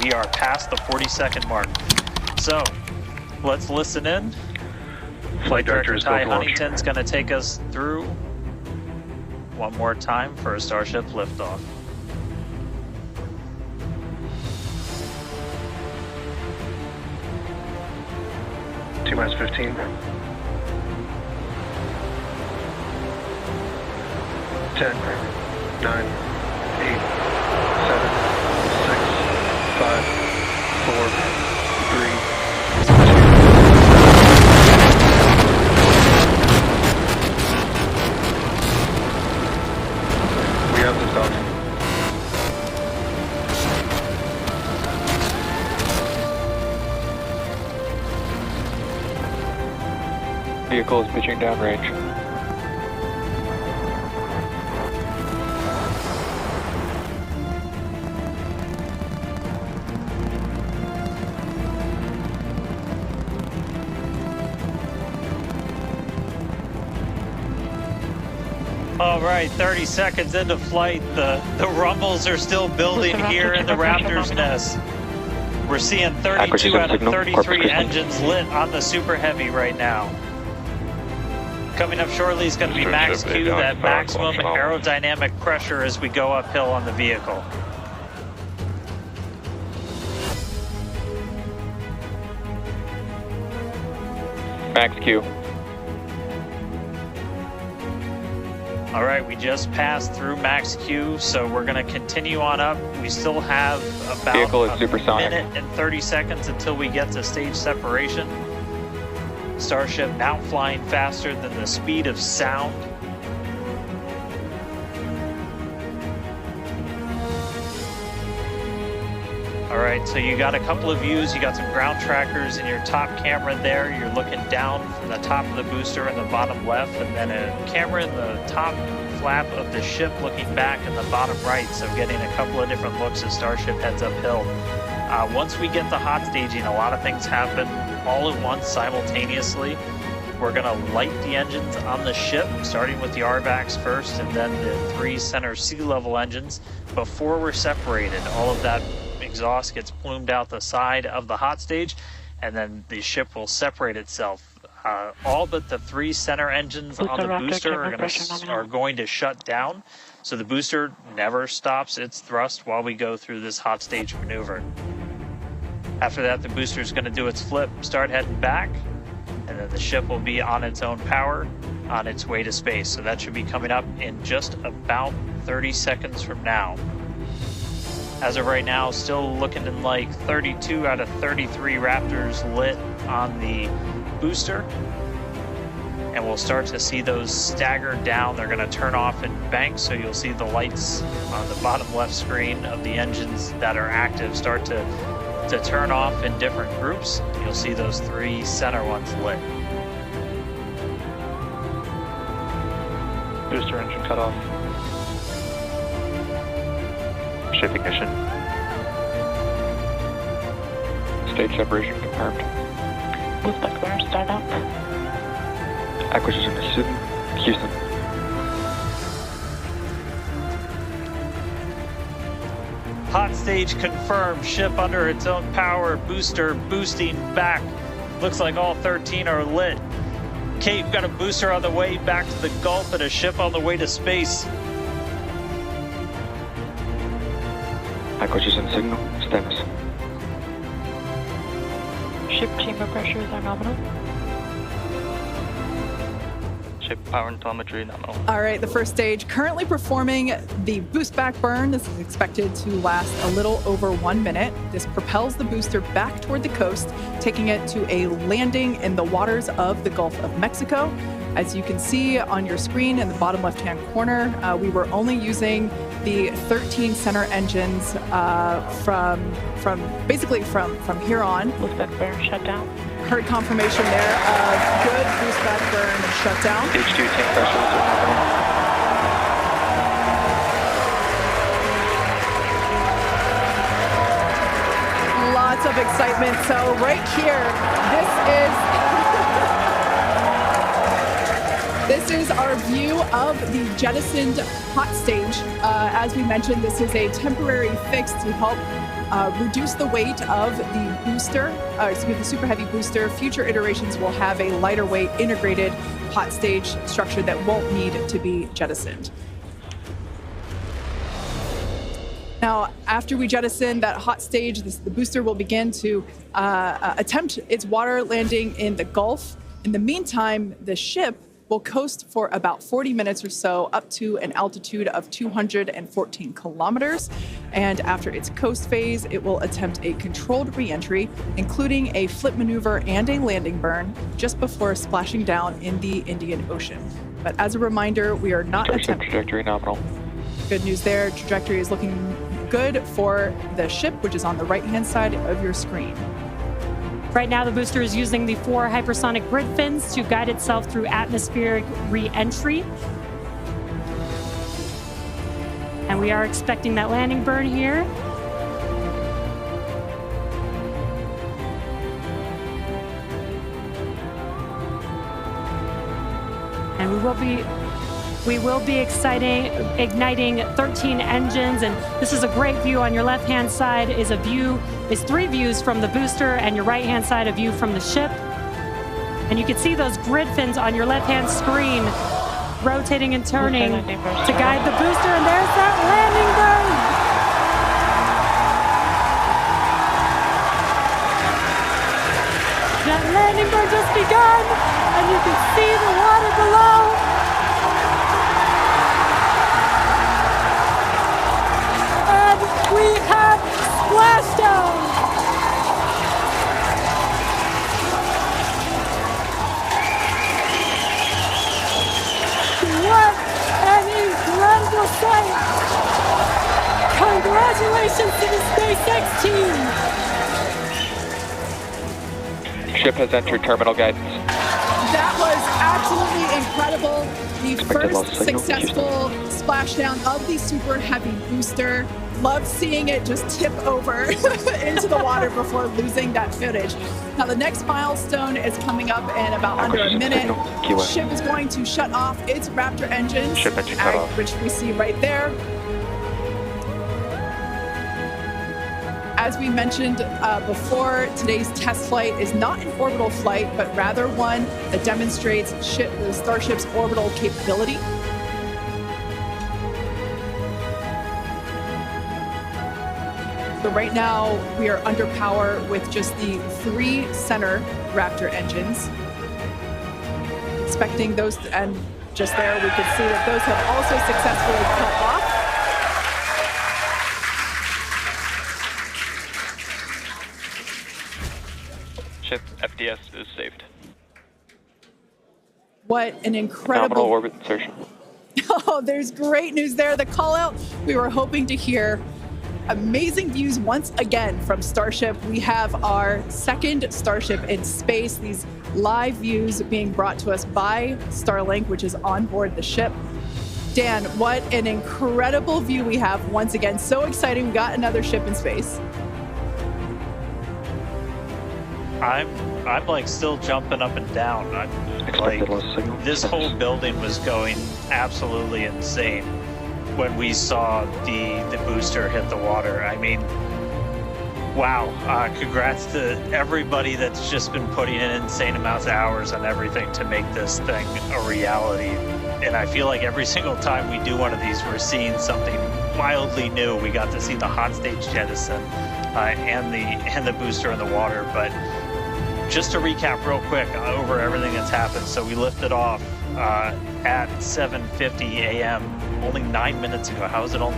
we are past the 40-second mark. So, let's listen in. Flight Director Ty Huntington's going to take us through one more time for a Starship liftoff. T-minus 15. 10, 9, 8, 7, 6, 5, 4, 3, 2. We have this off. Vehicle is pitching downrange. All right, 30 seconds into flight. The rumbles are still building here in the Raptor's nest. We're seeing 32 out of 33 engines lit on the Super Heavy right now. Coming up shortly is going to be max Q, that maximum aerodynamic pressure as we go uphill on the vehicle. Max Q. All right, we just passed through max Q, so we're going to continue on up. We still have about a minute and 30 seconds until we get to stage separation. Starship now flying faster than the speed of sound. All right, so you got a couple of views. You got some ground trackers in your top camera there. You're looking down from the top of the booster in the bottom left, and then a camera in the top flap of the ship looking back in the bottom right, so getting a couple of different looks as Starship heads uphill. Once we get to hot staging, a lot of things happen all at once simultaneously. We're going to light the engines on the ship, starting with the RVACs first, and then the 3 center sea level engines. Before we're separated, all of that exhaust gets plumed out the side of the hot stage, and then the ship will separate itself. All but the 3 center engines on the booster are going to shut down, so the booster never stops its thrust while we go through this hot stage maneuver. After that, the booster is going to do its flip, start heading back, and then the ship will be on its own power on its way to space. So that should be coming up in just about 30 seconds from now. As of right now, still looking in like 32 out of 33 Raptors lit on the booster. And we'll start to see those stagger down. They're going to turn off in banks, so you'll see the lights on the bottom left screen of the engines that are active start to turn off in different groups. You'll see those 3 center ones lit. Booster engine cut off. Ship ignition. Stage separation confirmed. Booster burn start up. Acquisition is Houston. Hot stage confirmed. Ship under its own power. Booster boosting back. Looks like all 13 are lit. Kate, we've got a booster on the way back to the Gulf and a ship on the way to space. Acquisition signal stems. Ship chamber pressures are nominal. Ship power and telemetry nominal. All right, the first stage currently performing the boost back burn. This is expected to last a little over 1 minute. This propels the booster back toward the coast, taking it to a landing in the waters of the Gulf of Mexico. As you can see on your screen in the bottom left-hand corner, we were only using the 13 center engines from here on. Boost back burn shut down. Heard confirmation there of good boost back burn shutdown. H2 tank pressures are nominal. Lots of excitement. So right here, this is our view of the jettisoned hot stage. As we mentioned, this is a temporary fix to help reduce the weight of the booster, the Super Heavy booster. Future iterations will have a lighter weight integrated hot stage structure that won't need to be jettisoned. Now, after we jettison that hot stage, the booster will begin to attempt its water landing in the Gulf. In the meantime, the ship will coast for about 40 minutes or so up to an altitude of 214 kilometers. And after its coast phase, it will attempt a controlled re-entry, including a flip maneuver and a landing burn just before splashing down in the Indian Ocean. But as a reminder, we are not attempting... Trajectory nominal. Good news there. Trajectory is looking good for the ship, which is on the right-hand side of your screen. Right now, the booster is using the 4 hypersonic grid fins to guide itself through atmospheric re-entry. And we are expecting that landing burn here. And we will be igniting 13 engines, and this is a great view. On your left-hand side is 3 views from the booster, and your right-hand side a view from the ship. And you can see those grid fins on your left-hand screen rotating and turning to guide the booster, and there's that landing burn. That landing burn just begun, and you can see the water below. We have splashdown! What an incredible sight! Congratulations to the SpaceX team! Ship has entered terminal guidance. That was absolutely incredible. The first successful splashdown of the Super Heavy booster. Loved seeing it just tip over into the water before losing that footage. Now the next milestone is coming up in about under a minute. The ship is going to shut off its Raptor engines, which we see right there. As we mentioned before, today's test flight is not an orbital flight, but rather one that demonstrates the Starship's orbital capability. So right now, we are under power with just the 3 center Raptor engines. Expecting those, and just there we can see that those have also successfully cut off. Ship FDS is saved. What an incredible... Nominal orbit insertion. Oh, there's great news there. The call out we were hoping to hear. Amazing views once again from Starship. We have our second Starship in space. These live views being brought to us by Starlink, which is on board the ship. Dan, what an incredible view we have once again. So exciting. We got another ship in space. I'm like still jumping up and down. This whole building was going absolutely insane when we saw the booster hit the water. I mean, wow. Congrats to everybody that's just been putting in insane amounts of hours on everything to make this thing a reality. And I feel like every single time we do one of these, we're seeing something wildly new. We got to see the hot stage jettison and the booster in the water. But just to recap real quick over everything that's happened. So we lifted off at 7:50 a.m. only 9 minutes ago. How is it only